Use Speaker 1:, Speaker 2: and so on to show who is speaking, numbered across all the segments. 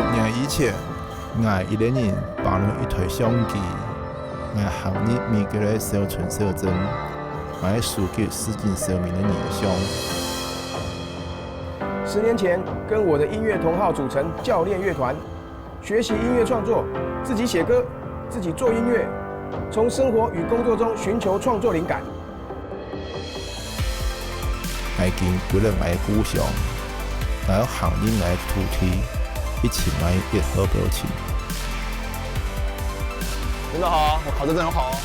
Speaker 1: 年以前，我一个人绑了一台相机，我行入每个的小村小镇，我收集市井小民的影像。
Speaker 2: 10年前，跟我的音乐同好组成教练乐团，学习音乐创作，自己写歌，自己做音乐，从生活与工作中寻求创作灵感。
Speaker 1: 我经归了我的故乡，我要行入我的土地，一起来一好表情。
Speaker 3: 真的好啊，我考得真的好。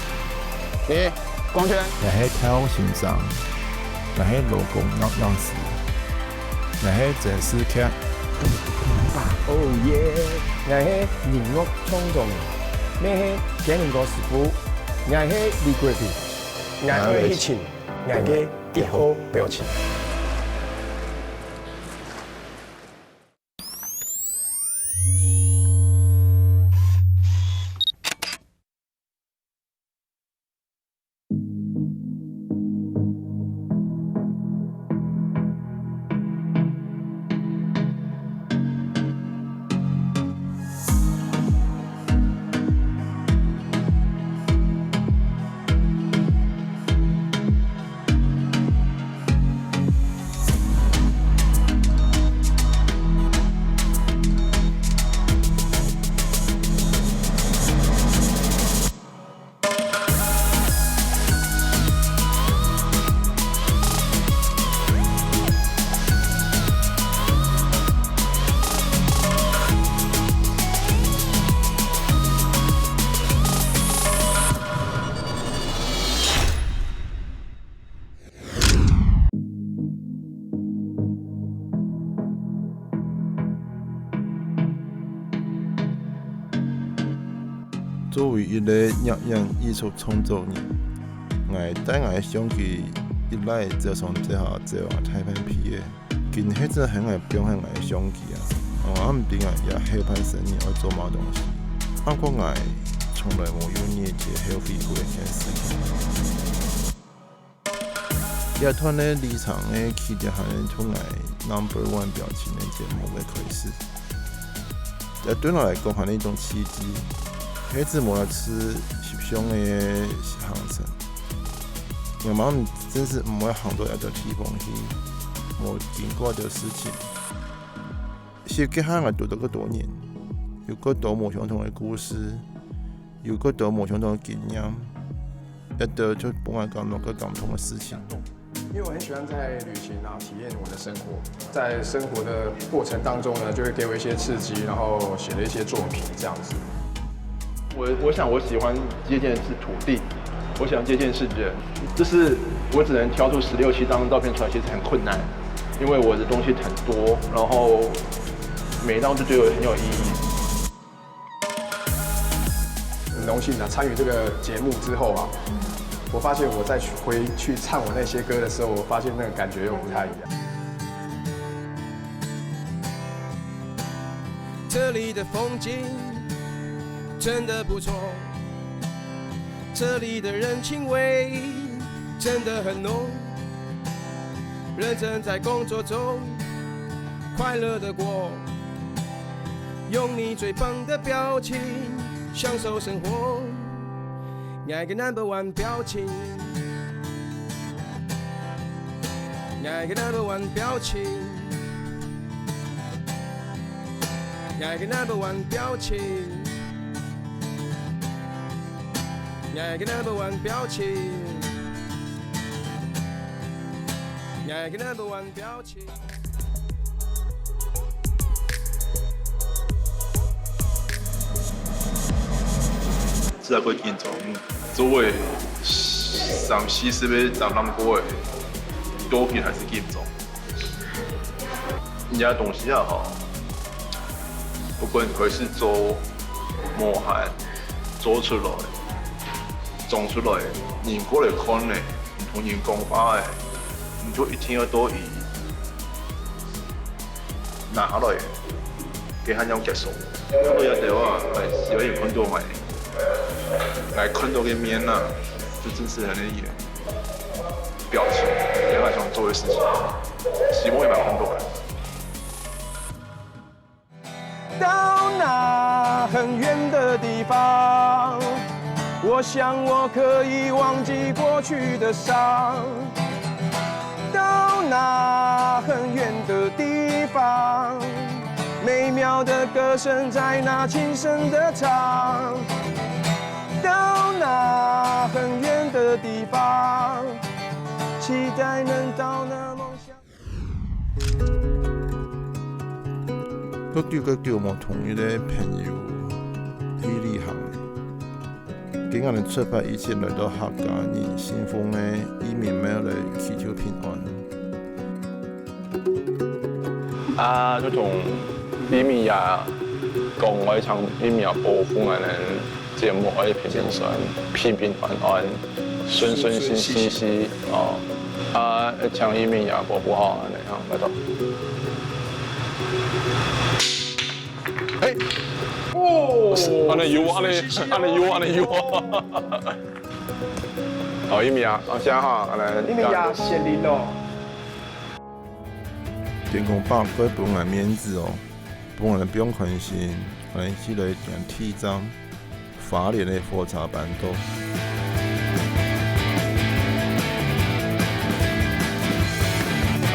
Speaker 3: 你光圈？
Speaker 1: 我喺太阳欣赏，我喺路公样式，我喺正式劇。
Speaker 2: 哦耶！我係音樂創作人，我係建寧哥師傅，我係李國平，我係一群，我嘅一號表情。
Speaker 1: 作为一个摄影艺术创作人，我带我的相机一来就从这下照太平片的，今迄阵很爱表现我的相机啊，我唔定啊也黑盘生意要做某东西，不过我从来冇有业界消费过一件事情。乐团的立场的起点还是从我 No.1 表情的节目的开始，这对我来讲还是一种契机。迄次我来吃翕相的行程，我妈真是唔会行到一个地方去，冇经过的事情。设计下我读了个多年，有个多冇相同的故事，有个多冇相同的经验，一得就帮我感到个感动的事情。
Speaker 2: 因为我很喜欢在旅行，然后体验我的生活，在生活的过程当中呢，就会给我一些刺激，然后写了一些作品这样子。
Speaker 4: 我想我喜欢接见的是土地，我想接见是人，就是我只能挑出16、17张照片出来，其实很困难，因为我的东西很多，然后每一张就对我很有意义。
Speaker 2: 很荣幸参与这个节目之后啊，我发现我再回去唱我那些歌的时候，我发现那个感觉又不太一样。
Speaker 5: 这里的风景真的不错，这里的人情味真的很浓，认真在工作中快乐的过，用你最棒的表情享受生活，爱个 No.1 表情，爱个 No.1 表情，爱个 No.1 表情，爱个 No.1 表情，爱个 No.1 表情。
Speaker 4: 这个建筑，作为30-40要展览过的多品还是建筑，人家东西也好，不管可是做磨汗做出来。种出来，人过来看呢，唔同人讲话的，你就一定要多以拿来给他样接受。那个有的话，是有看到咪，来看到嘅面啊，就真是很的表情，也他想做的事情，希望也蛮看到的。
Speaker 5: 到那很远的地方，我想我可以忘记过去的伤。到那很远的地方，美妙的歌声在那轻声的唱。到那很远的地方，期待能到那梦想。
Speaker 1: 我叫我同一个朋友去旅行的，今日出发以前来到客家人信奉的移民庙来祈求平安。
Speaker 4: 就从移民呀，讲我一场移民呀保护我们节目可以平平顺、平平安安、顺顺心心哦。一场移民呀保护好安尼啊，拜托。哎，哦，安尼油，安尼油。哦，移民呀，现在哈，安尼。
Speaker 5: 移民呀，先嚟咯。
Speaker 1: 天公伯过本来面子哦，本来不用关心，我们去来讲体章，法联的佛茶班多。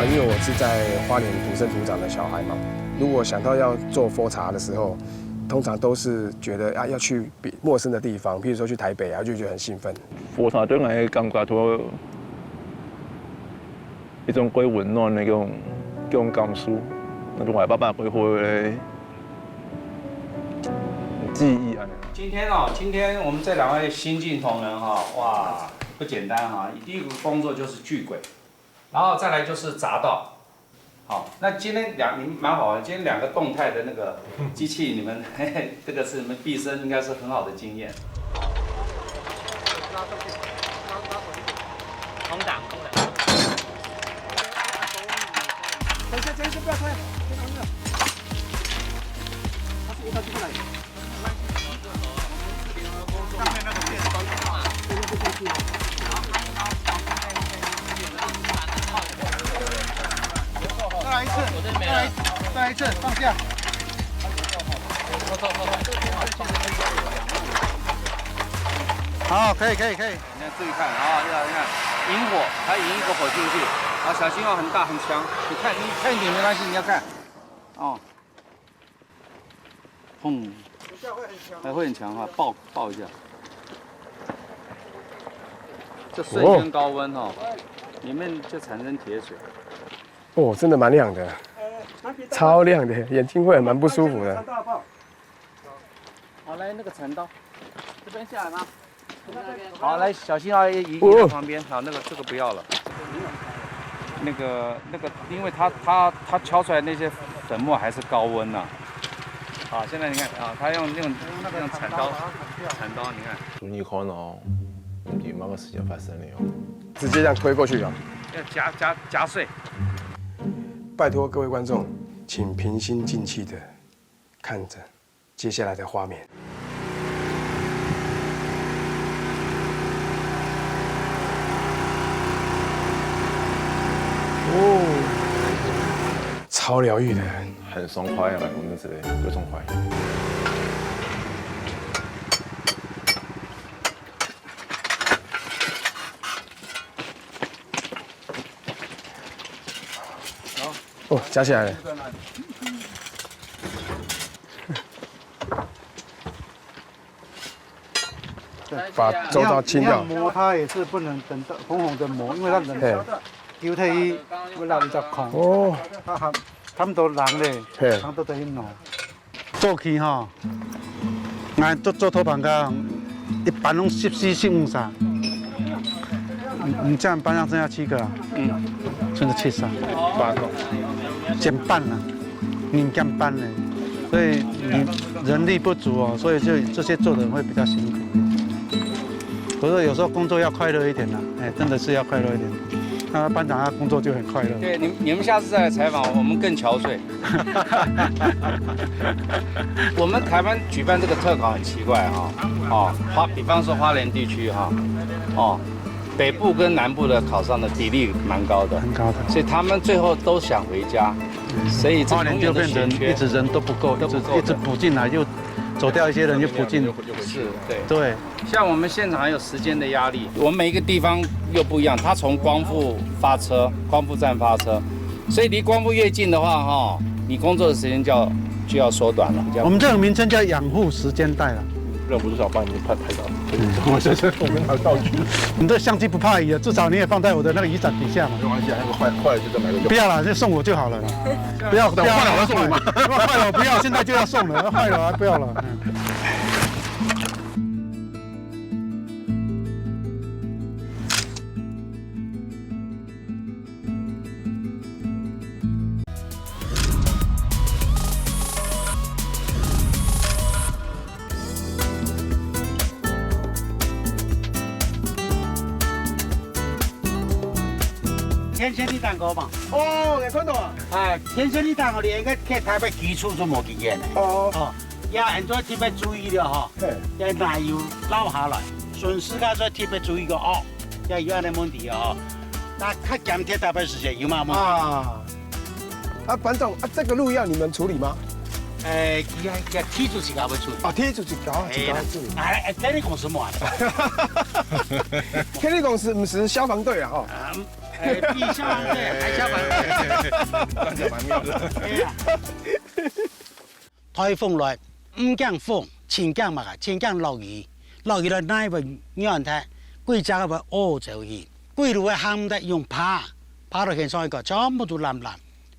Speaker 2: 因为我是在花莲土生土长的小孩嘛，如果想到要做佛茶的时候，通常都是觉得要去陌生的地方，譬如说去台北啊，就觉得很兴奋。
Speaker 4: 佛茶对我的感觉都一种quite温暖的嗰種感受，那種我爸爸會的記憶啊。
Speaker 6: 今天我们这2位新进同仁哇，不简单第一个工作就是锯轨，然后再来就是匝道。好，那今天你们蛮好玩，今天2个动态的那个机器，你们这个是你们毕生应该是很好的经验。
Speaker 7: 空档。等一下，不要推，先放这。他是一套就过来。上面那个电光嘛，这个就过去了。再来一次，再来一次，放下。好，可以。你看注意看你看，引火，它引一个火进去。小心很大很强，你看一点没关系，你要看，砰，会很强爆一下，这瞬间高温里面就产生铁水。
Speaker 2: 哦，真的蛮亮的，超亮的，眼睛会蛮不舒服的。
Speaker 6: 好，来那个铲刀，这边下来吗？好，来小心移到旁边，好，这个不要了。那个，因为它敲出来那些粉末还是高温呐。好，现在你看他用铲刀，你看。
Speaker 4: 注意看不是某个事情发生了
Speaker 2: 直接这样推过去
Speaker 6: 要夹碎。
Speaker 2: 拜托各位观众，请平心静气的看着接下来的画面。超疗愈的，
Speaker 4: 很爽快我们这里各种快。
Speaker 2: 哦，夹起来了。把周遭清掉。
Speaker 8: 磨它也是不能等到红红的磨，因为它冷。丢退伊，要让伊只空。哦。他们都人咧，他们都在弄。做起俺做托盘噶，一般拢14、15啥。你这样班上剩下7个了。剩下7啥？8个。减半了，你减半了，所以你人力不足所以就这些做的人会比较辛苦。可是有时候工作要快乐一点啦，真的是要快乐一点。那班长他工作就很快乐。
Speaker 6: 对，你们下次再来采访我们更憔悴。我们台湾举办这个特考很奇怪比方说花莲地区
Speaker 7: 北部跟南部的考上的比例蛮高的，
Speaker 8: 很高的。
Speaker 7: 所以他们最后都想回家，所以这
Speaker 8: 8年就变成一直人都不够，一直补进来，又走掉一些人，又补进。
Speaker 7: 是，对。
Speaker 8: 对，
Speaker 7: 像我们现场有时间的压力，我们每一个地方又不一样。他从光复发车，光复站发车，所以离光复越近的话，哈，你工作的时间就要缩短了。
Speaker 8: 我们这种名称叫养护时间带了。
Speaker 4: 任务至少帮你拍到，我们拿道具。
Speaker 8: 你这相机不怕雨啊，至少你也放在我的那个雨伞底下嘛。
Speaker 4: 没关系啊，那个坏了就再买个。
Speaker 8: 不要了，就送我就好了啦。不要，坏了我要送你吗？坏了我不要，现在就要送了，坏了不要了。
Speaker 9: 天生你蛋糕嘛？
Speaker 2: 哦，你看到啊？
Speaker 9: 哎，天生你蛋糕你应该去台北基础就无经验的。哦，要现在特别注意了哈，要奶油捞下来，顺时间再特别注意个哦，要有安尼问题哦。那较咸贴台北时间有嘛问题？
Speaker 2: 啊，班长啊，这个路要你们处理吗？
Speaker 9: 佢踢出去搞会处理。
Speaker 2: 啊，踢出去搞处理。
Speaker 9: 哎，天力公司冇啊？
Speaker 2: 天力公司不是消防队啊，哦。
Speaker 9: 比消防队还消防队，
Speaker 4: 感觉蛮妙的。
Speaker 9: 台风来，唔驚風，前驚嘛，前驚落雨，落雨了那邊有人睇，貴家個烏就去，貴路嘅喊得用爬到現上一個，全部都藍藍，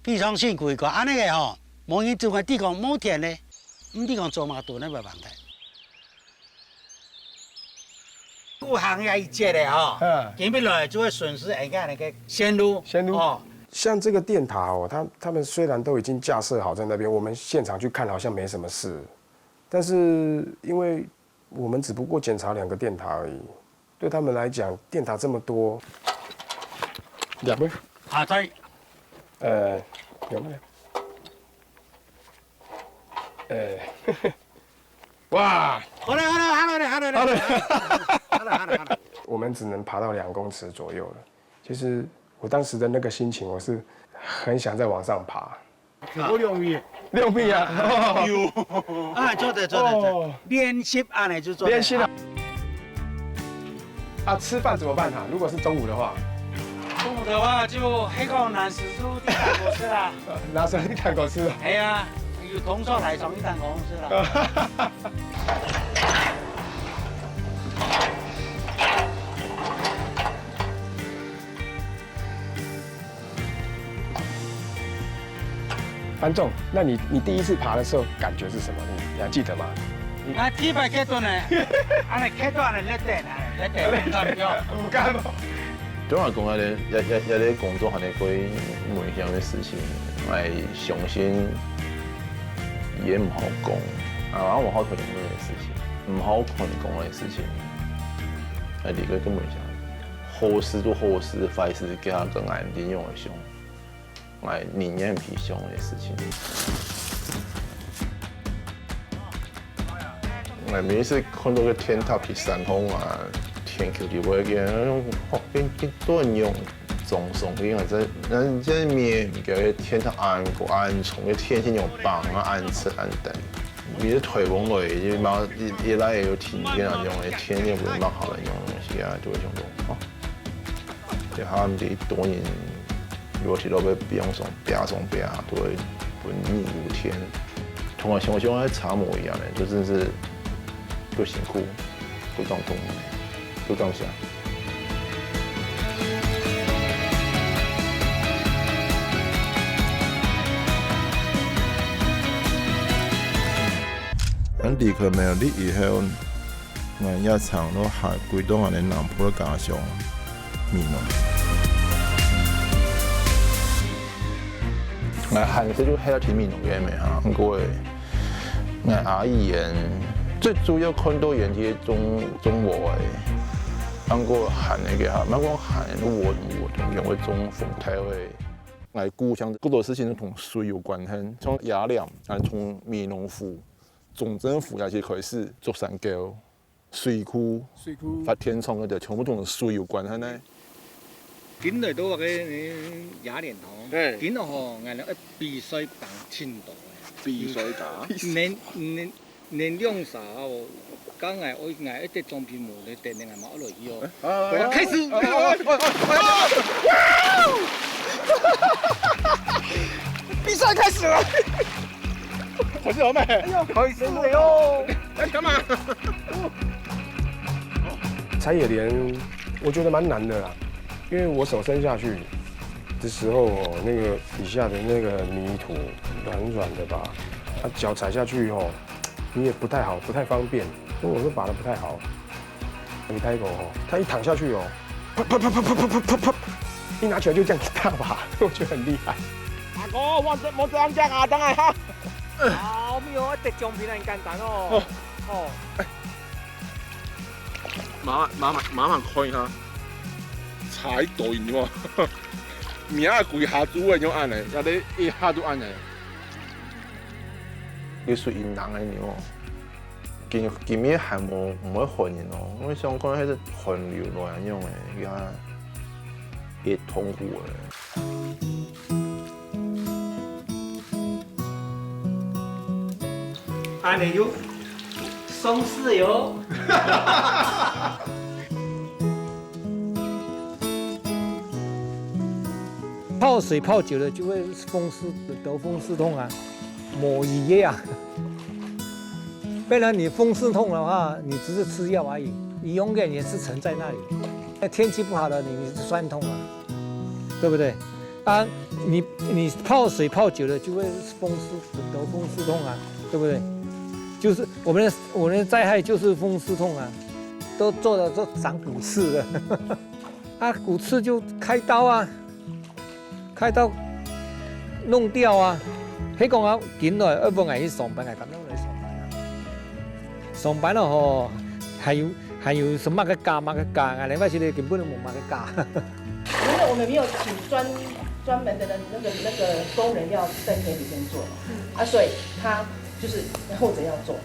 Speaker 9: 非常辛苦一個，安尼嘅吼，冇人做嘅地方冇田咧，唔地方做嘛多呢個問題。古行业一节的哈，进不来就会损失人家那个线路哦。
Speaker 2: 像这个电塔哦，他们虽然都已经架设好在那边，我们现场去看好像没什么事，但是因为我们只不过检查2个电塔而已，对他们来讲，电塔这么多，两杯
Speaker 9: 啊对，
Speaker 2: 有没有？哇！
Speaker 9: 好了，
Speaker 2: 我们只能爬到2公尺左右了。其实我当时的那个心情，我是很想再往上爬。
Speaker 9: 好容易
Speaker 2: 6米啊！
Speaker 9: 啊，做的，练习安尼就做。
Speaker 2: 练习了。啊，吃饭怎么办如果是中午的话？
Speaker 9: 中午的话就黑狗南食出地蛋果吃啦。
Speaker 2: 拿生地蛋果吃。
Speaker 9: 哎呀，有同桌来从地蛋果吃啦。
Speaker 2: 班仲，那你第一次爬的时候感觉是什么？你还记得吗？
Speaker 9: 啊，第一排阶段呢，安尼阶段呢，let
Speaker 2: 唔敢哦。
Speaker 1: 总来讲，一啲工作，係你佢每樣嘅事情，係相信也唔好講，啊，我好同樣嘅事情，唔好同講嘅事情，係你個根本上好事做好事，壞事給他更愛利用嘅上。寧願皮凶的事情。每一次看到個天塔去山峰啊，天橋就會見，跟多人用裝送，因為這面個天塔安過安重，個天氣用棒啊安吃安等，你的腿往內一貓一來有體驗啊，用的天氣會蠻好的用東西啊，就會用到啊，就他們啲多年。如果提到被比方说别都会文逆如天，同我像查某一样的，就真是又辛苦又感动又感谢。咱离开苗栗以后，俺一场都还归到俺的南部的家乡闽南。我喊是就喺度挺闽南嘅咪嚇，不過我阿姨人最主要看到人啲中和嘅，不過喊嘅嚇，不過喊我同用嘅中風體嘅，我故鄉好多事情都同水有關係，像雅良，從閩南府總政府也是開始做山溝，水库发填充的，就全部同水有关，係咪？
Speaker 6: 今來到個雅蓮塘，今日吼，俺哋比賽當青島，
Speaker 1: 比水打。
Speaker 6: 年兩啥哦，剛我一隻裝片模嚟訂定係嘛落去哦。開始。
Speaker 2: 比赛开始了，
Speaker 4: 我是老妹。
Speaker 2: 哎呦，开始了哟！
Speaker 4: 哎，干嘛？
Speaker 2: 采野莲，我觉得蛮难的啦，因为我手伸下去的时候哦，那个底下的那个泥土软软的吧，脚踩下去哦，你也不太好，不太方便，所以我说拔的不太好。你开口哦，它一躺下去哦，啪啪啪啪啪啪啪啪，一拿起来就这样一大把，我觉得很厉害。
Speaker 6: 阿哥，我這樣隻牙等係哈。好妙，一隻橡片很簡單哦。哦。
Speaker 4: 慢慢看下，踩大喎，名啊跪下煮嘅種按嚟，有啲一下都按嚟。
Speaker 1: 要屬於人嘅鳥，見面係冇會混嘅咯，因為想講係混流來樣嘅，而家也痛苦嘅。
Speaker 6: 安尼就鬆弛喲。
Speaker 10: 泡水泡久了就会得风湿痛啊，抹鱼啊。不然你风湿痛的话，你只是吃药而已，你永远也是沉在那里。天气不好了，你酸痛啊，对不对？啊，你泡水泡久了就会得风湿痛啊，对不对？就是我们的灾害就是风湿痛啊，都长骨刺了，啊，骨刺就开刀啊。开刀弄掉啊！迄讲啊，紧来要不爱去上班，爱咁样来上班啊。上班了吼，还有什么个加，啊？另外是根本都冇乜个加。
Speaker 11: 因为我们没有请专门的那个工人要在田里面做啊，所以他就是后者要做。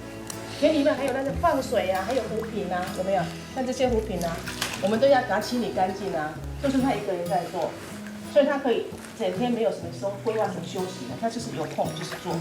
Speaker 11: 田里面还有那个放水啊，还有湖品啊，有没有？像这些湖品啊，我们都要给它清理干净啊，都是他一个人在做。所以他可以整天没有什么时候规划什么休息的，他就是有空就是做。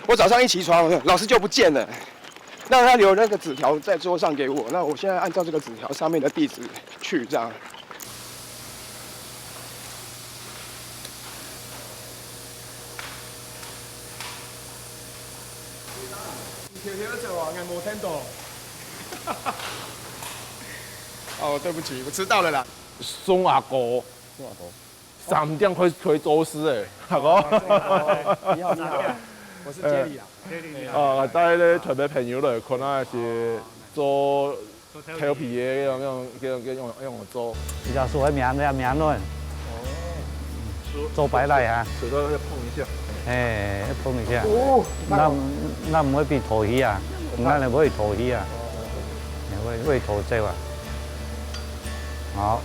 Speaker 2: 我早上一起床，老师就不见了。让他留那个纸条在桌上给我，那我现在按照这个纸条上面的地址去，这样。
Speaker 12: 你跳跳走啊，我没听到。哦，对不起，我迟到了啦。
Speaker 4: 宋阿哥，3點開做事誒，阿哥。
Speaker 12: 你好，你好，我是杰里啊。
Speaker 4: 我帶咧台北朋友來，可能是做調皮嘅用做。
Speaker 8: 比較屬於苗論。做白來啊。
Speaker 4: 手都要碰一下。
Speaker 8: 哎，碰一下。那唔會變頭魚啊？那你唔會頭魚啊？你會頭椒啊？好。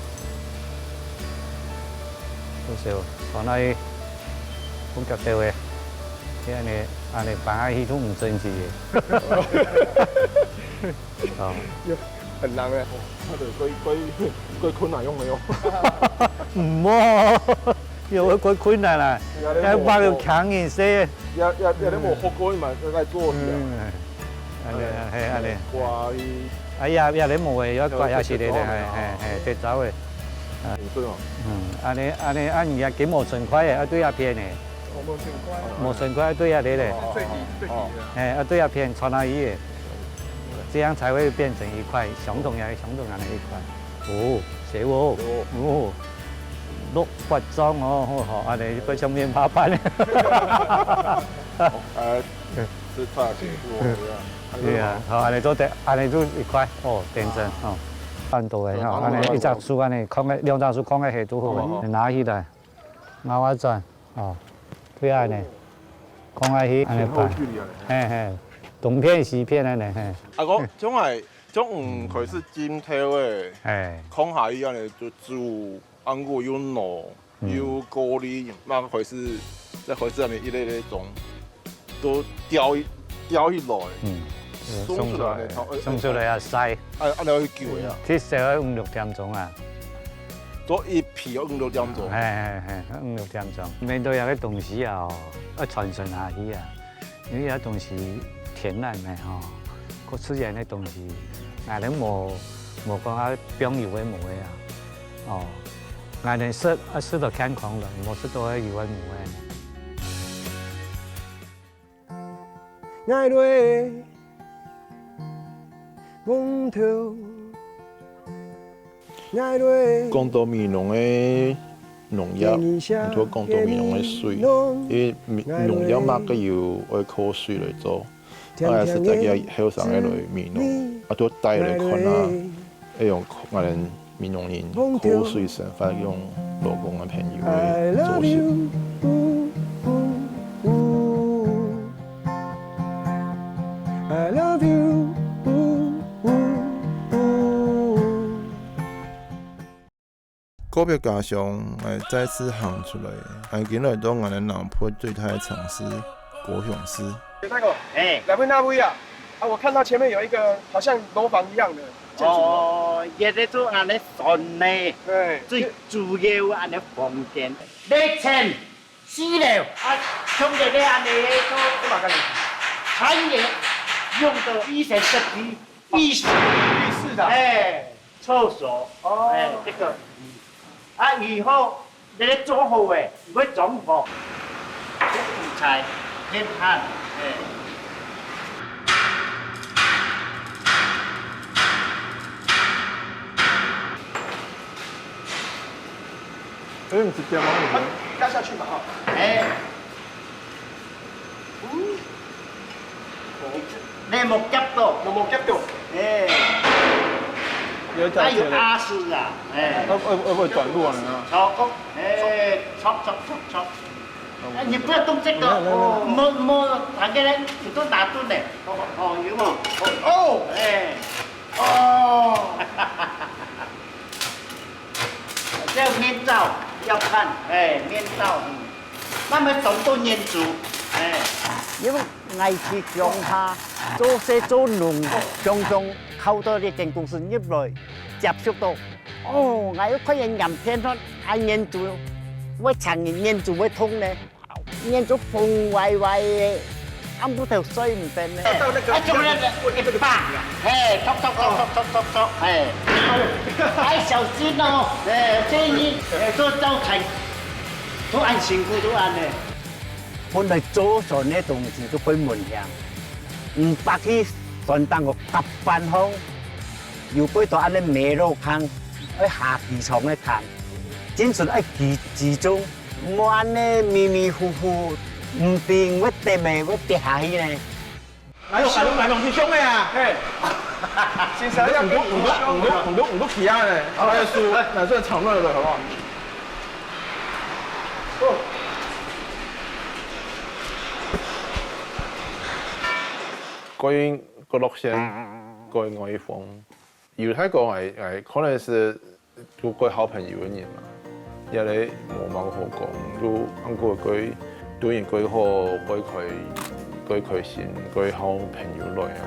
Speaker 8: 好少，可能咁夾少嘅。ที่อันนี้ปลาที่ทุ่งเซนจี哦，
Speaker 4: 很難嘅，我哋佢困難用未用？
Speaker 8: 唔好，有佢困難啦，要把佢強一些。
Speaker 4: 有啲冇學過嘛，嚟做嘅。
Speaker 8: 係。
Speaker 4: 掛
Speaker 8: 哎呀，你冇嘅，有掛有時你哋係跌走嘅。安尼而家幾冇順規嘅，一堆一片嘅。冇順規一堆啊，你哋。一堆一片穿到魚，這樣才會變成一塊相同樣的一塊。哦，寫喎，哦，6骨裝哦，好，安尼佢上面爬板咧。
Speaker 4: 是差錢多。
Speaker 8: 對啊，好，安尼都一塊，哦，變成哦，半度嘅，吼，安尼一隻樹安尼，2隻樹放喺下都好，拿起來，咬一轉，哦。对啊呢，讲下去安尼办，嘿嘿，东片西片安尼嘿。
Speaker 1: 啊，我种开始浸透的，空下伊安尼就煮，安过有糯有锅里，那开始再开始安尼一类类种，都雕起来，
Speaker 8: 送出来啊晒，
Speaker 1: 安尼去叫的啊，
Speaker 8: 至少要5、6點鐘啊。
Speaker 1: 做一批要5、6點鐘，5、
Speaker 8: 6點鐘。面對有啲東西啊，要傳承下去啊，因為有東西天然嘅吼，佢自然嘅東西，俺哋冇講下標油嘅冇嘅啊，哦，俺哋食到健康啦，冇食到油嘅冇嘅。
Speaker 5: 愛落光頭，愛落
Speaker 1: 講到米農嘅農藥，唔拖講到米農嘅水，因為農藥嘛個要愛靠水嚟做，我係實際嘅後生嘅類米農，啊都帶嚟看啊，用我哋米農人靠水生發用老公嘅朋友嚟做事。
Speaker 5: I love you。
Speaker 1: 告別家鄉，我再次行出來，我見來到我的老婆最大的城市高雄市。
Speaker 12: 大哥，來問那位啊，我看到前面有一個好像樓房一樣的建築。
Speaker 9: 哦，亦都做安尼船呢，最主要安尼房間，2004樓，兄弟咧安尼都產業用到以前設計浴室的，廁所，這個。以後你哋做好嘅，如果裝潢，土材、天焊，
Speaker 1: 你直接往裡面
Speaker 12: 壓下去嘛，
Speaker 9: 你冇夾到，還有阿斯啊，
Speaker 1: 會唔會轉路啊？
Speaker 9: 戳，你不要動這個，冇大家咧，都打斷咧，有冇？這面罩要看，面罩，那麼總都粘住，因為我去鄉下做些做農，常常靠到呢間公司入來接觸到，我要可以粘片咗，粘住，我長年粘住會痛咧，粘住縫歪嘅，啱不條水唔定咧。做咧一把，戳，小心哦，這你做造成都按辛苦都按咧。本來做船嘅東西都會門向，唔白去船當個搭班好，要背到安尼迷路坑，去下機場咧坑，真係愛記中，唔安尼迷迷糊糊，唔定我跌咪我跌下去咧。
Speaker 12: 來龍去兄弟啊！先生要唔都起啊咧，還有輸，哪算長樂的好不好？
Speaker 1: 關於個路線，關於外風，猶太講係可能是做個好朋友嘅人嘛，因為冇乜好講，都按過佢對人佢好，佢開心，佢好朋友來啊。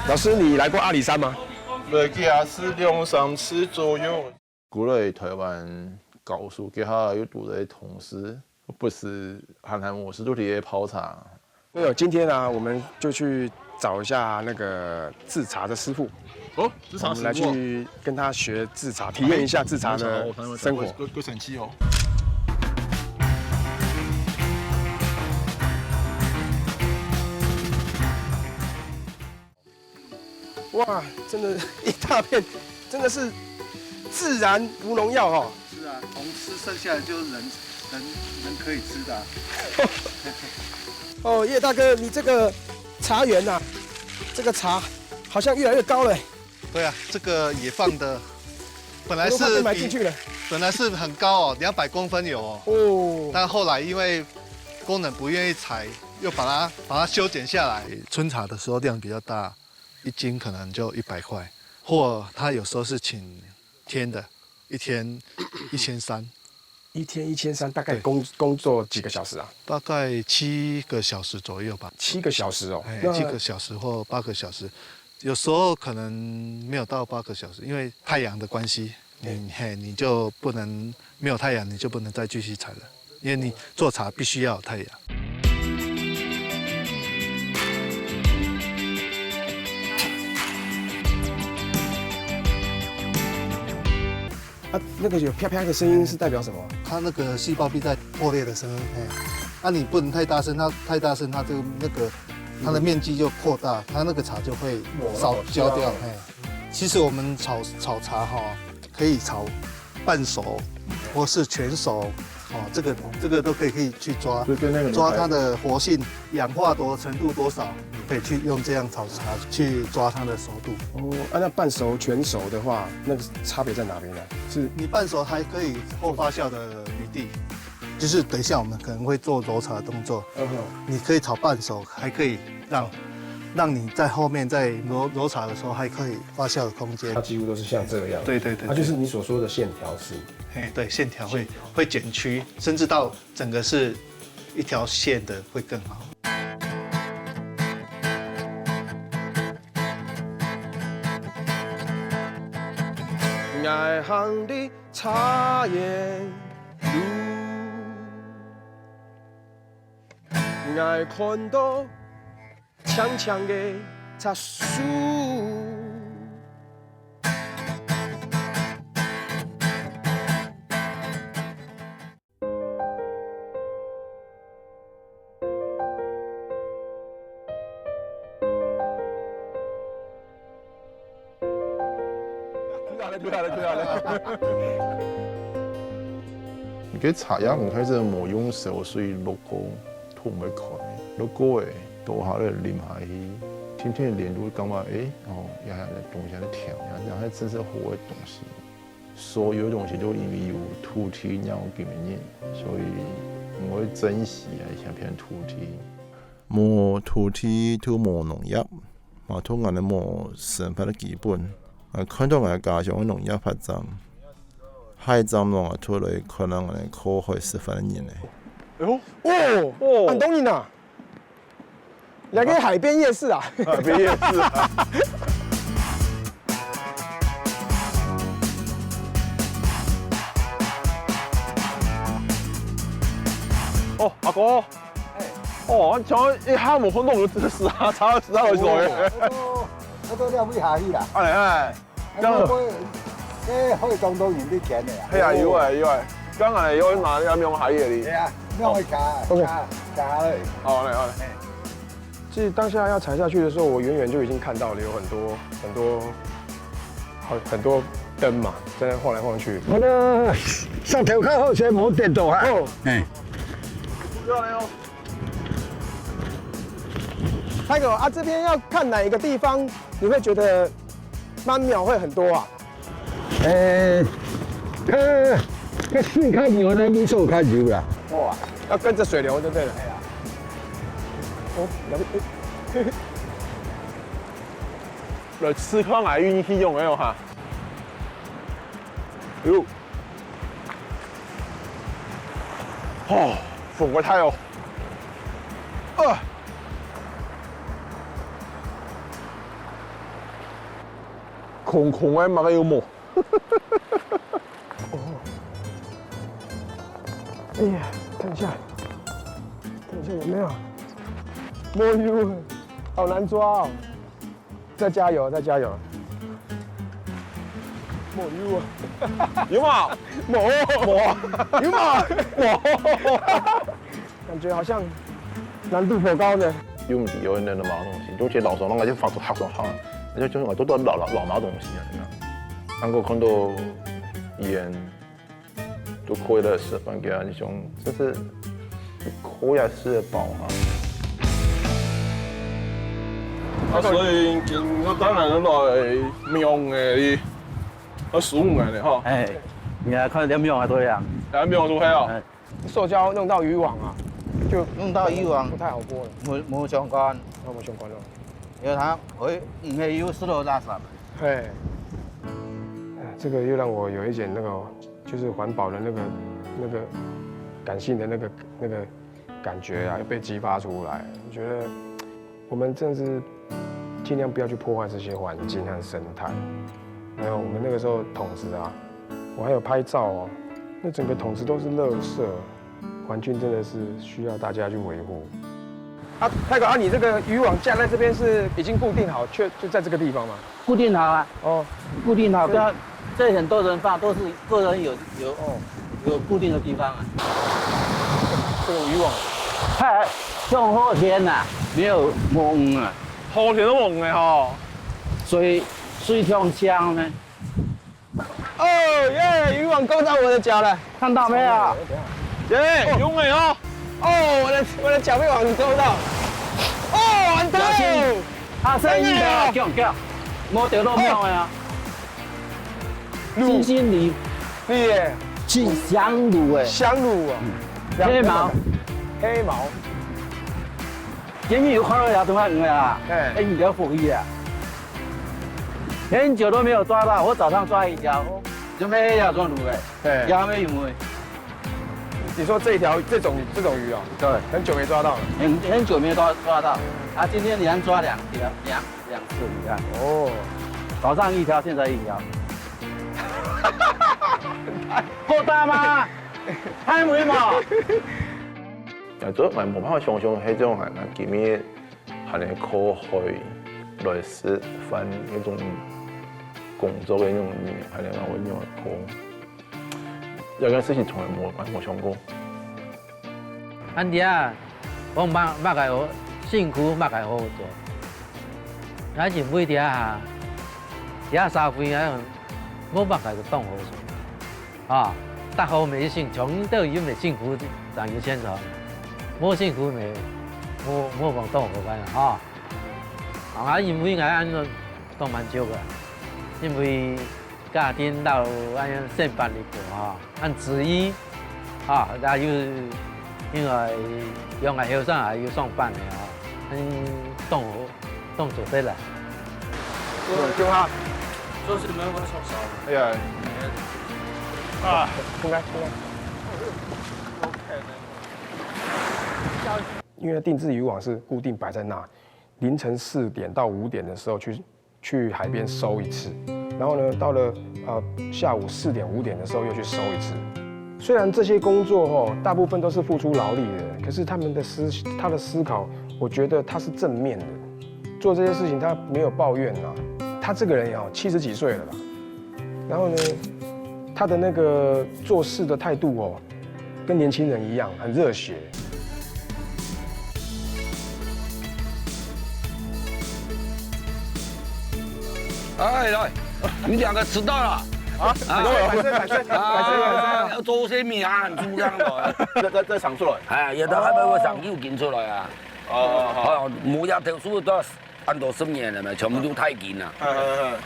Speaker 12: 老師，你來過阿里山嗎？
Speaker 1: 來過也是2-3次左右。過來台灣高速給他有讀的同事，不是韓寒模式，都係泡茶。
Speaker 12: 沒有，今天呢，我們就去找一下那個製茶的師傅。
Speaker 1: 哦，製茶師傅。
Speaker 12: 我們來去跟他學製茶，體驗一下製茶的生活。
Speaker 1: 夠神奇哦！
Speaker 12: 哇，真的，一大片，真的是自然無農藥哦。
Speaker 6: 是啊，從吃剩下的就是人可以吃的、啊。
Speaker 2: 哦，叶大哥，你这个茶园呐、这个茶好像越来越高了。
Speaker 13: 对啊，这个也放的，本来
Speaker 2: 我都快被
Speaker 13: 是
Speaker 2: 埋进去了。
Speaker 13: 本来是很高哦，200公分有哦。
Speaker 2: 哦。
Speaker 13: 但后来因为工人不愿意采，又把它修剪下来。春茶的时候量比较大，1斤可能就100块，或他有时候是请天的，1天1300。
Speaker 2: 1天1300，大概工作几个小时啊？
Speaker 13: 大概7个小时左右吧。
Speaker 2: 7个小时哦
Speaker 13: ，7个小时或8个小时，有时候可能没有到8个小时，因为太阳的关系，你就不能没有太阳，你就不能再继续采了，因为你做茶必须要有太阳。
Speaker 2: 啊，那个有啪啪的声音是代表什么？
Speaker 13: 它那个细胞壁在破裂的声音，你不能太大声，它太大声，它就它的面积就扩大，它那个茶就会焦掉。其实我们炒茶可以炒半熟，或是全熟，这个都可以去抓，抓它的活性、氧化程度多少，可以去用这样炒茶去抓它的熟度。
Speaker 2: 哦，那半熟、全熟的话，那个差别在哪边呢？是
Speaker 13: 你半熟还可以后发酵的余地，就是等一下我们可能会做揉茶的动作，你可以炒半熟，还可以让你在后面在揉茶的时候还可以发酵的空间。
Speaker 2: 它几乎都是像这样。
Speaker 13: 对，
Speaker 2: 它就是你所说的线条是。
Speaker 13: 对，线条会剪曲，甚至到整个是一条线的会更好。
Speaker 2: 爱行的茶叶路，爱看到长长的茶树。
Speaker 1: 佢茶葉唔開始冇用手，所以落高吐唔會快。落高誒，倒下咧淋下去，天天連都感覺有東西喺度跳，然後真是好嘅東西。所有東西都因為有土地讓我給人，所以我會珍惜一片土地。冇土地都冇農業，嘛通常咧冇生活嘅基本。看到我哋家鄉嘅農業發展。海站弄啊，出来可能可會10分年嘞。
Speaker 2: 安東尼呐，來個海邊夜市啊！
Speaker 4: 海邊夜市啊！哦，阿哥，哦，像一下冇看到有只是啊，差去做嘅。
Speaker 8: 我都了尾下去啦。
Speaker 4: 哎，咁。
Speaker 8: 可以種到原啲田嚟啊！
Speaker 4: 係啊，要啊，剛才有拿要用海嘢哩。
Speaker 8: 係啊，用去夾下嚟。
Speaker 4: 好嘞。
Speaker 2: 其實當下要踩下去的時候，我遠遠就已經看到了有很多燈嘛，在那晃來晃去。
Speaker 8: 我的上頭看後車冇電到啊！
Speaker 4: 漂亮哦。
Speaker 2: 泰哥啊，這邊要看哪一個地方，你會覺得曼苗會很多啊？
Speaker 8: 它水較牛，那米數較牛啦。
Speaker 2: 哇，要跟着水流就對了。
Speaker 4: 來吃康來運氣用沒有哈？喲，風過太哦。空的嘛個有冇？
Speaker 2: 哎呀，看一下有没有？摸鱼，好难抓哦！再加油！摸鱼啊！
Speaker 4: 有冇？
Speaker 2: 有冇？感觉好像难度颇高呢。
Speaker 4: 有唔係有那毛東西，好似樓上嗰啲發到黑上黑，而且仲係都係老毛東西啊，咁樣。能夠看到鹽都可以的10分給那種，這是可以吃得飽啊。所以今我当然来用的15元的哈。
Speaker 6: 哎，你来看点用还多样，
Speaker 4: 两用如何啊？
Speaker 2: 塑胶弄到渔网啊，就
Speaker 6: 用到渔網
Speaker 2: 不太好播了。
Speaker 6: 冇相關，
Speaker 2: 冇相關咯。
Speaker 6: 因為它會唔係有石頭垃圾。
Speaker 2: 嘿，这个又让我有一点那个，就是环保的那个感性的那个感觉啊，又被激发出来。我觉得我们真的是尽量不要去破坏这些环境和生态。还有我们那个时候桶子啊，我还有拍照哦，那整个桶子都是垃圾，环境真的是需要大家去维护。啊，泰哥啊，你这个渔网架在这边是已经固定好，就在这个地方吗？
Speaker 6: 固定好啊，
Speaker 2: 哦，
Speaker 6: 固定好，不要，这很多人放都是个人有固定的地方啊。
Speaker 2: 这个渔网，
Speaker 6: 太像后天呐，没有蒙啊，
Speaker 4: 后天都蒙的哈，
Speaker 6: 水通香呢。
Speaker 2: 哦耶！渔网勾到我的脚了，
Speaker 6: 看到没有？
Speaker 4: 耶，有没有？
Speaker 2: 哦，我的脚被网勾到。哦，完蛋！
Speaker 6: 它声音的，叫，摸到都没有啊。金星梨，
Speaker 2: 你耶，
Speaker 6: 是香卤诶，
Speaker 2: 香卤啊，黑毛。
Speaker 6: 前面有看到条东西鱼啊，哎，你要福利啊。很久都没有抓到，我早上抓一条，准备要装卤诶，也没有没。
Speaker 2: 你说这种鱼哦，
Speaker 6: 对，
Speaker 2: 很久没抓到了，
Speaker 6: 很久没抓到，啊，今天连抓两次，你看。哦，早上一条，现在一条，够大吗？太美嘛！
Speaker 4: 做咪冇辦法想象迄種係今日係你科學來示範嗰種工作嘅嗰種係你我用講，有件事情從來冇想過。
Speaker 14: 安迪啊，我捌個好辛苦，捌個好做，而且每條啊，也沙飛啊，我捌個當好做，啊，大好沒幸，從到已經沒幸福，長有現場。冇辛苦未，冇講當好緊啊！啊，因為我安尼當蠻少嘅，因為家庭到安樣上班嚟過啊，按子女啊，也要因為用嚟後生係要上班嘅啊，當好當做得啦。
Speaker 2: 中啊！
Speaker 6: 就是你們會受傷。
Speaker 4: 哎呀！啊，
Speaker 2: 應該。因为定制渔網是固定擺在那，凌晨4點到5點的時候去海邊收一次，然後呢，到了下午4點5點的時候又去收一次。雖然這些工作大部分都是付出勞力的，可是他的思考，我覺得他是正面的，做這些事情他沒有抱怨啊。他這個人70幾歲了吧，然後呢，他的那個做事的態度跟年輕人一樣，很熱血。
Speaker 15: 哎，来，你2個遲到了。
Speaker 4: 啊！
Speaker 15: 要做些面啊，豬咁
Speaker 4: 再上出來。
Speaker 15: 係，有得喺咪個上腰見出來啊？哦，每一條樹都按到10年了嘛，全部都太緊啦。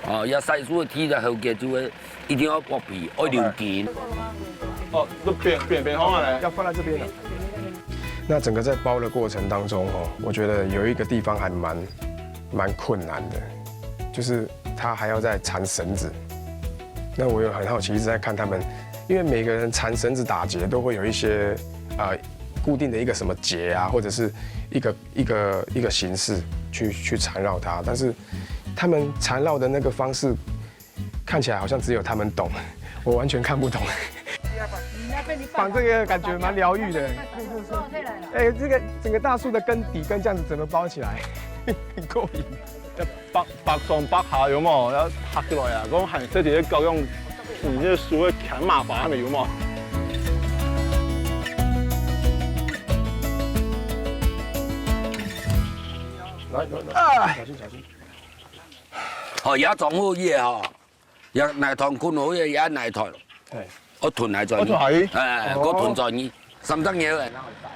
Speaker 15: 哦，一細樹嘅鐵就後嘅就會一定要剝皮，愛留緊。
Speaker 4: 哦，都扁好了嘞，
Speaker 2: 要放在這邊的。那整個在包的過程當中我覺得有一個地方還蠻困難的，就是他還要再纏繩子。那我有很好奇，一直在看他們，因為每個人纏繩子打結都會有一些固定的一個什麼結啊，或者是一個形式去纏繞它，但是他們纏繞的那個方式看起來好像只有他們懂，我完全看不懂。綁這個感覺蠻療癒的。哎，這個整個大樹的根底跟這樣子怎麼包起來，很過癮。
Speaker 4: 白上白下有冇？然後拍起來啊！講行車啲夠用，你啲樹嘅強麻煩咪有冇？
Speaker 2: 來，小心小心。
Speaker 15: 哦，也裝好嘢嗬，也泥塘灌好嘢，也泥塘。係。我囤喺在呢。我囤在呢，甚得嘢嚟。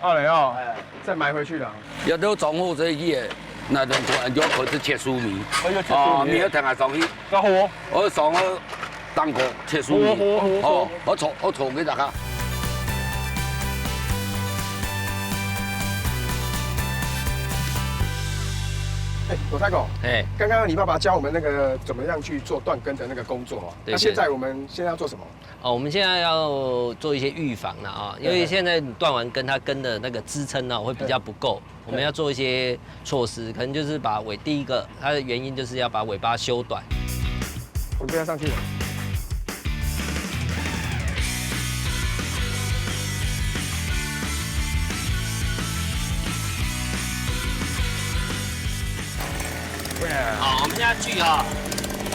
Speaker 2: 嚟啊！再買回去啦。
Speaker 15: 也都裝好這嘢。那人就可是切酥米，米要等下上去，
Speaker 12: 好哦，
Speaker 15: 我上去当个切酥米，哦，我炒给大家。
Speaker 2: 哎，罗太狗，
Speaker 14: 哎，
Speaker 2: 刚刚你爸爸教我们那个怎么样去做断根的那个工作，那现在我们现在要做什么？
Speaker 16: 哦，我们现在要做一些预防了啊，因为现在断完根，它根的那个支撑呢会比较不够，我们要做一些措施，可能就是把第一个它的原因就是要把尾巴修短。
Speaker 2: 我们要上去了。
Speaker 17: 好，我们现在锯要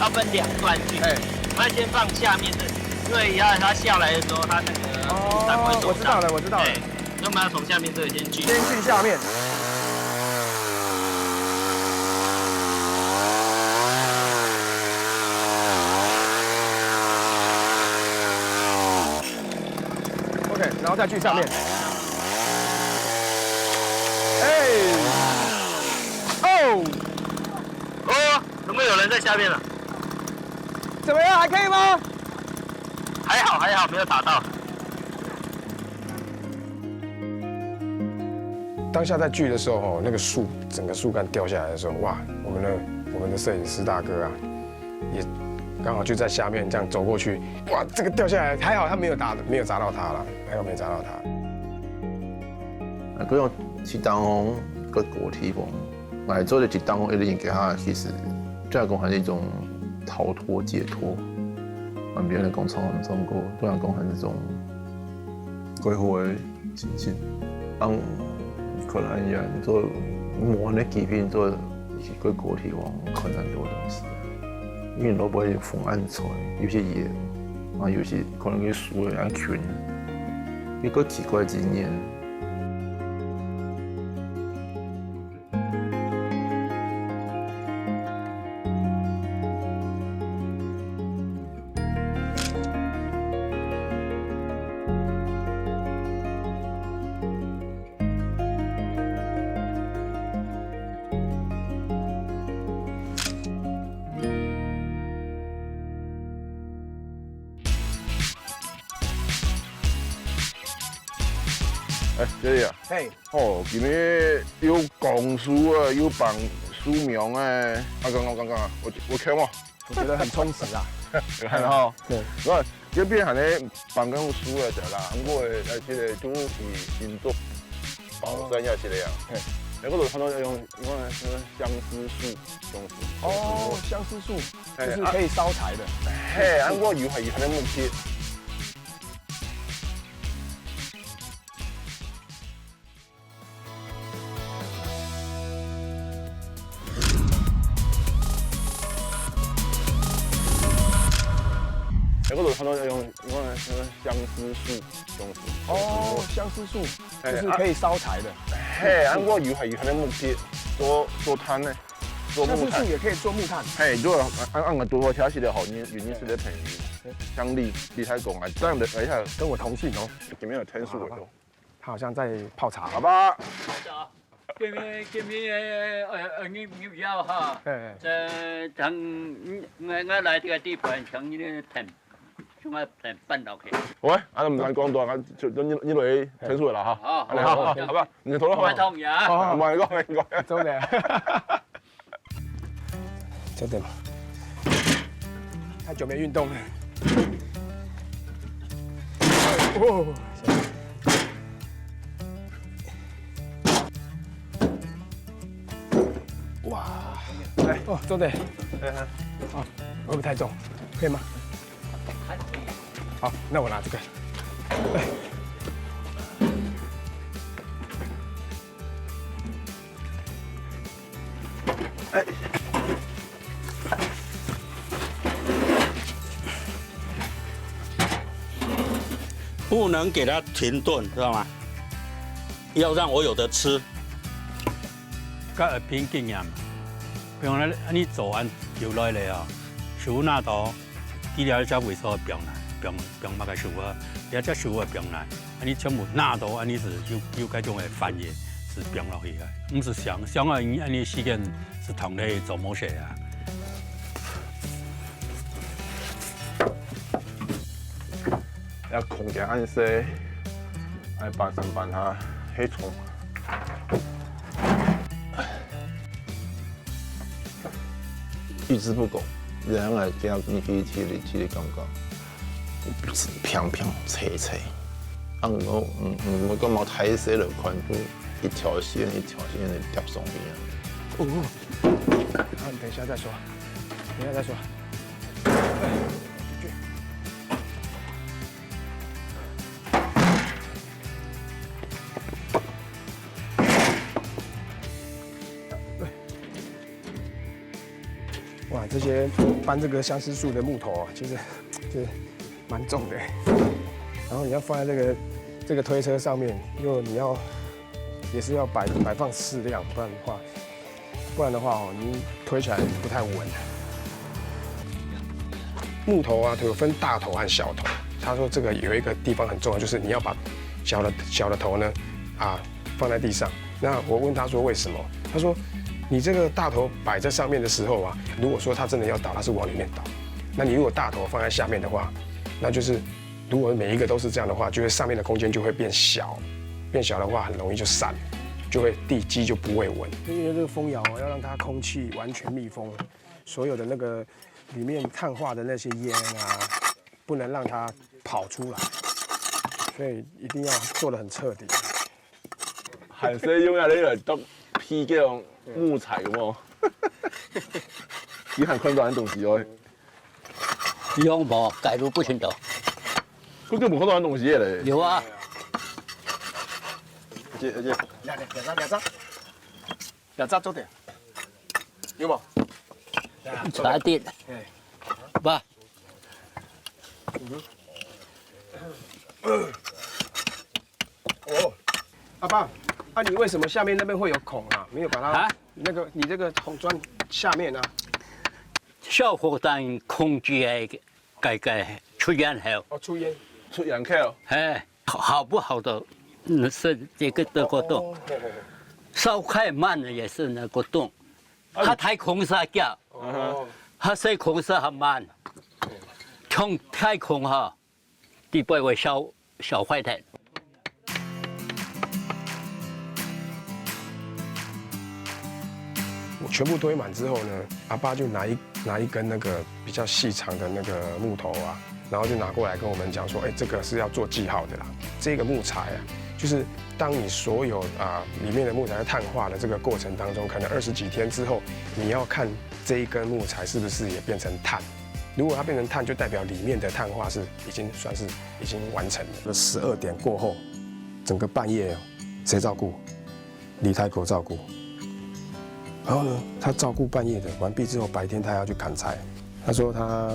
Speaker 17: 分2段锯，我们先放下面的，因为要它下来的时候，它那个山会受伤。
Speaker 2: 我知道了，我知道了。
Speaker 17: 所以我们要从下面这个先锯。
Speaker 2: 先锯下面。OK， 然后再锯上面。
Speaker 17: 怎么有人在下面了？
Speaker 2: 怎么样？还可以吗？
Speaker 17: 还好，没有打到。
Speaker 2: 当下在锯的时候，那个整个树干掉下来的时候，哇，我们的摄影师大哥啊，也刚好就在下面这样走过去，哇，这个掉下来还好，他没有砸到他了，还好没砸到他。
Speaker 4: 嗰種鐵蛋紅個個體房，買做的鐵蛋紅一定給他其實。對我來講係一種逃脫解脫，別人講超唔中過，對我來講係一種歸戶的情境。可能也做磨那幾片做一些個個體網可能很多東西，因為老闆有風暗菜，有些鹽，啊有些可能佢熟的一群，一個奇怪經驗。
Speaker 3: 姐姐啊，哦，今日有讲书啊，有绑书名哎，刚刚啊，我看嘛，
Speaker 2: 我觉得很充实啊，
Speaker 3: 很好。对，我这边还咧绑緊書嘅時候啦，我誒即係都是新竹寶山呀，即個啊，喺嗰度看到用相思樹，
Speaker 2: 哦，相思樹就是可以燒柴的。
Speaker 3: 嘿，我以為係咧木鐵。喺嗰度看到用相思樹，
Speaker 2: 哦，相思樹就是可以燒柴的。
Speaker 3: 嘿，我以為係咧木鐵做炭呢，做木炭。
Speaker 2: 相思樹也可以做木炭。
Speaker 3: 嘿，如果按個多車是的好，原因是在便宜，相利比太公啊，這樣的等一下
Speaker 2: 跟我同姓哦，
Speaker 3: 裡面有天數的。
Speaker 2: 他好像在泡茶。
Speaker 3: 好吧。
Speaker 18: 今日牛腰哈，從我來這個地盤，從呢個田。從我田搬到去。
Speaker 3: 喂，啊唔難講多啊，就呢類天數啦嚇。好，好吧，你頭啦。
Speaker 18: 唔係痛呀。
Speaker 3: 唔係講，
Speaker 2: 真的。真的，太久沒運動了。哦。哇！來哦，中的。好，会不会太重？可以吗？好，那我拿这个。哎。
Speaker 19: 不能给它停顿，知道吗？要让我有的吃。
Speaker 20: 甲凭经验，比如讲你做完游来咧哦，树那度，底了才为所병来，병嘛个树啊，了才树啊병来，你全部那度，你是有嗰种嘅反应，是变落去啊，不是像啊，安尼时间是同类做某些啊。
Speaker 3: 要空间暗色，来帮上帮它黑虫。遇之不恭，然而这样你可以提的感觉，平平斜斜，啊我感觉太细了，宽度一条线的叠上边啊。
Speaker 2: 你等一下再说，哇，这些搬这个相思树的木头啊，其实蛮重的。然后你要放在这个推车上面，因为你也是要摆放适量，不然的话哦，你推起来不太稳。木头啊，有分大头和小头。他说这个有一个地方很重要，就是你要把小的头呢放在地上。那我问他说为什么？他说你这个大头摆在上面的时候啊，如果说它真的要倒，它是往里面倒。那你如果大头放在下面的话，那就是如果每一个都是这样的话，就会上面的空间就会变小，变小的话很容易就散，就会地基就不会稳。因为这个蜂窑要让它空气完全密封，所有的那个里面碳化的那些烟啊，不能让它跑出来，所以一定要做得很彻底。
Speaker 3: 还是用下你来当批这种木材有冇？你很看到啲东西哦。
Speaker 18: 用无，改路不寻到。
Speaker 3: 佢都冇看到啲东西嚟。
Speaker 18: 有啊。
Speaker 2: 两张做点。有冇？
Speaker 18: 茶店。吧。
Speaker 2: 哦，阿爸，你为什么下面那边会有孔啊？没有把它你这个红砖下面啊？
Speaker 18: 小火弹空气改出烟后。
Speaker 2: 哦，出烟
Speaker 3: 口。
Speaker 18: 哎，好不好的，是这个活动。烧快慢的也是那个动，它太空撒叫，它是空撒很慢，从太空哈，地不会小坏的。
Speaker 2: 我全部堆满之后呢，阿爸就拿一根那个比较细长的那个木头啊，然后就拿过来跟我们讲说，这个是要做记号的啦。这个木材啊，就是当你所有里面的木材在碳化的这个过程当中，可能20几天之后，你要看这一根木材是不是也变成碳。如果它变成碳，就代表里面的碳化是已经完成了。12点过后，整个半夜谁照顾？李太狗照顾。然后呢，他照顾半夜的，完毕之后，白天他要去砍柴。他说他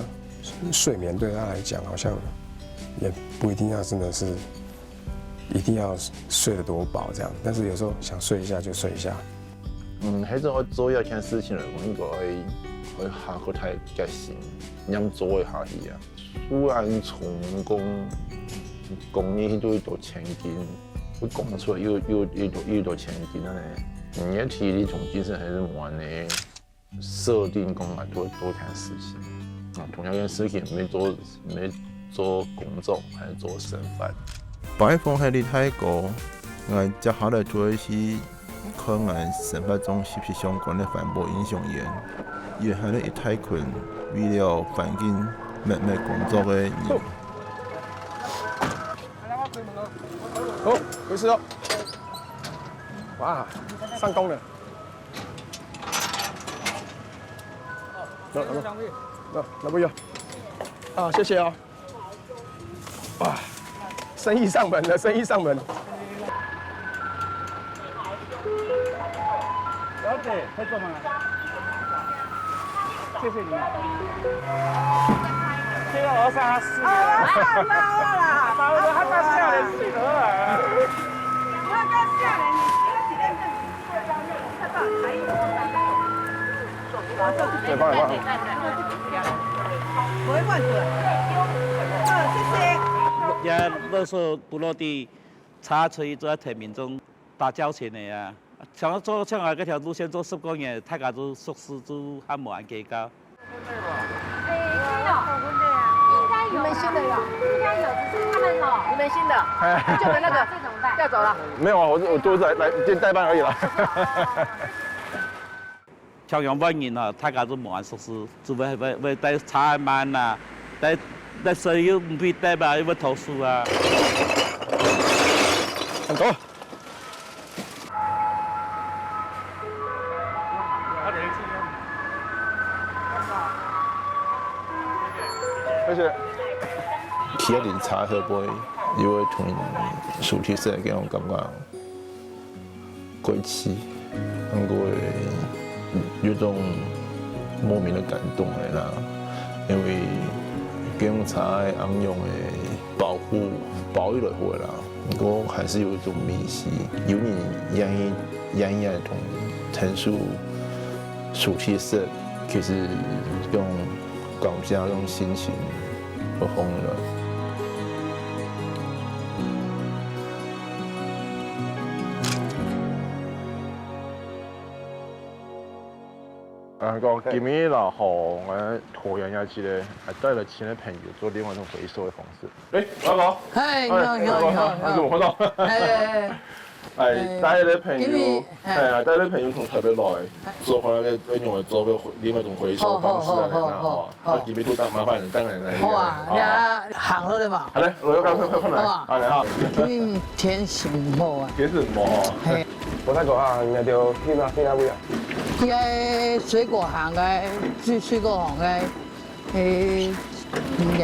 Speaker 2: 睡眠对他来讲好像也不一定要真的是一定要睡得多饱这样，但是有时候想睡一下就睡一下。
Speaker 3: 喺度我做一件事情嚟講，應該去下個太嘅線，飲做一下嘢啊。雖然從工業都到前進，會講出來要到前進啦咧。你嘅體力總精神還是蠻的設定講來多看事情啊，同樣件事情沒做工作，還是做身份。
Speaker 1: 擺放喺你太高，我接下來做一些可能生活中息息相關的環保影響源，因為喺你一太困，為了環境慢慢工作的人。
Speaker 2: 好，回事哦。哇，上工了。那不用。謝謝哦。哇，生意上門了，生意上門。
Speaker 8: 小姐，可以做吗？謝謝你。這個我3四年。老啦，他到少年時了。他到少年，你幾年認識的？他到才有。
Speaker 2: 對，幫你。
Speaker 8: 不會換水。謝謝。也那時候不落地，茶水就在田民中
Speaker 20: 打交钱的啊。像做像我这条路线做10公里，大家都熟悉，都还没按计较。
Speaker 11: 你们新的有，应该有，只是他们哦，你们新的，旧的那个要走了。
Speaker 3: 没有啊，我都是来今天代班而已啦。
Speaker 20: 像样本人啊，大家都冇按熟悉，就为带差慢啊，带谁又唔必带吧，要投诉啊。
Speaker 3: 走。谢谢。
Speaker 1: 去一年茶喝杯，因为同暑期社给我感觉贵气，不过有种莫名的感动的啦，因为警察的安用的保育落去啦，不过还是有一种迷失，有你养的同陈述暑期社，其实用感觉用心情和红了。
Speaker 3: 讲今年啦，和我桃园一次咧，还带了新的朋友做另外一种回收的方式。老高，
Speaker 14: 嗨，你好，
Speaker 3: 怎么看到？带了朋友，带了朋友从台北来，做回来用来做个另外一种回收方式啊，今年都麻烦你当然来。
Speaker 14: 好啊，你行好了嘛？
Speaker 3: 好嘞，我快来。好嘞，好。
Speaker 14: 天时唔好啊。
Speaker 3: 天时唔好啊。
Speaker 2: 我睇过啊，那条去哪位啊？
Speaker 14: 去个水果行个，水果行个，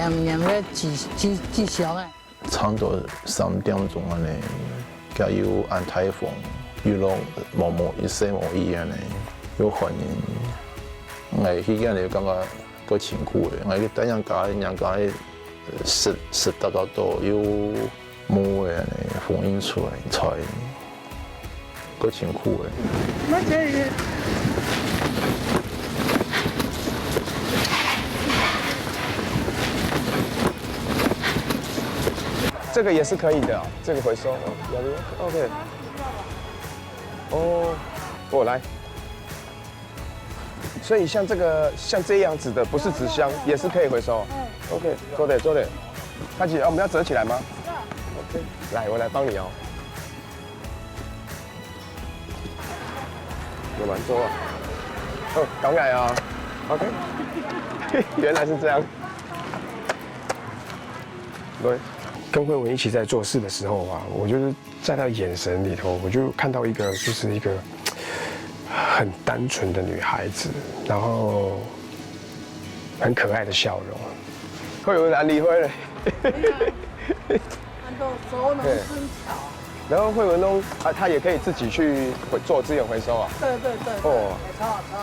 Speaker 14: 念个吉祥个。
Speaker 1: 差不多3点钟安尼。加有按台风，有落毛一些毛衣安尼，有反应。我迄个你感觉够辛苦的，我等人家湿达到多有毛的安尼反映出来才够辛苦的。
Speaker 14: 那这
Speaker 2: 这个也是可以的，这个回收，OK。哦，我来。所以像这样子的，不是纸箱，也是可以回收。OK， 做的。开启，我们要折起来吗 ？OK， 来，我来帮你哦。有蛮多啊。哦，搞改啊。OK， 原来是这样。对。跟慧文一起在做事的时候啊，我就是在他的眼神里头，我就看到一个很单纯的女孩子，然后很可爱的笑容。慧文难离婚了。
Speaker 14: 熟能生巧。
Speaker 2: 然后慧文东他也可以自己去做资源回收啊。
Speaker 14: 对。
Speaker 2: 哦，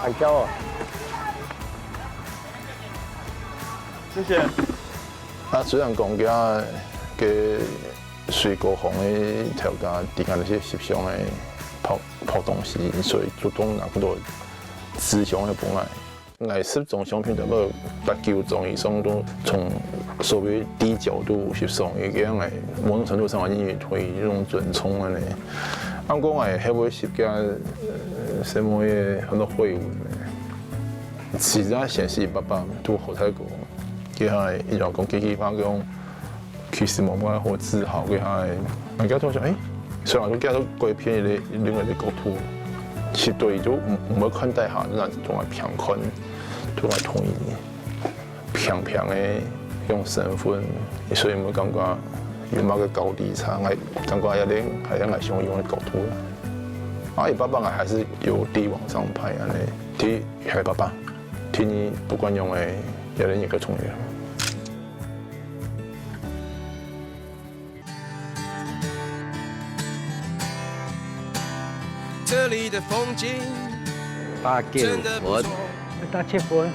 Speaker 2: 很挑啊。
Speaker 3: 谢谢。
Speaker 1: 虽然讲个水果行的条件，底下那些实上的抛东西，所以主动拿很多思想的本来，我10种商品大概8、9种以上都从所谓低角度去送，也这样来某种程度上已经会一种准冲了呢。按讲我还会设计什么的很多绘文呢，其实显示爸爸都好太过，给他一种讲机发讲。其實冇乜好自豪嘅係，人家通常雖然佢家都改變你另外嘅角度，絕對都唔會看待下，人仲係平看，仲係同意平嘅用身份，所以我感覺有某個高低差，我感覺有啲係因為想用嘅角度啦。爸爸還是有地往上排安尼，第係爸爸，第二不管用嘅有人一個重要。
Speaker 5: 这里的风景
Speaker 8: 打
Speaker 5: 真的不错，
Speaker 8: 打7分，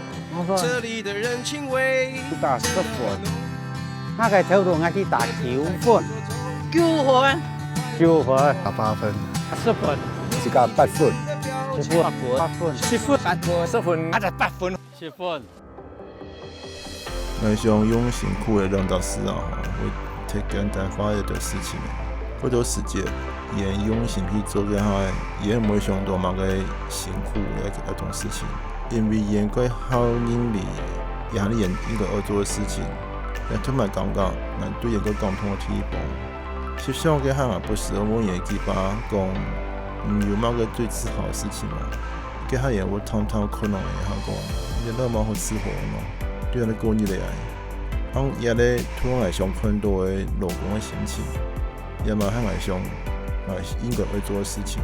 Speaker 5: 这里的人情味
Speaker 8: 打10分，那个头度我去打9分
Speaker 14: ，9分
Speaker 8: ，9分，
Speaker 13: 打8分
Speaker 8: ，10分，
Speaker 13: 是个8分
Speaker 8: ，8分，10分，8分，10分，那就8分，10分。
Speaker 1: 我想用辛苦的让到时啊，会太简单化的事情。嗰段時間，也用心去做嘅話，也唔會想到某個辛苦嘅一種事情，因為應該好人哋壓力應該要做嘅事情，也同埋感覺難對一個共同嘅地方。實際上嘅話，不是我也記把講，有某個最自豪嘅事情嘛，嘅下也我常常可能會講，也都蠻好自豪嘛，對人哋講起嚟，當也咧突然想看到嘅勞工嘅心情。也蠻係想，應該會做嘅事情。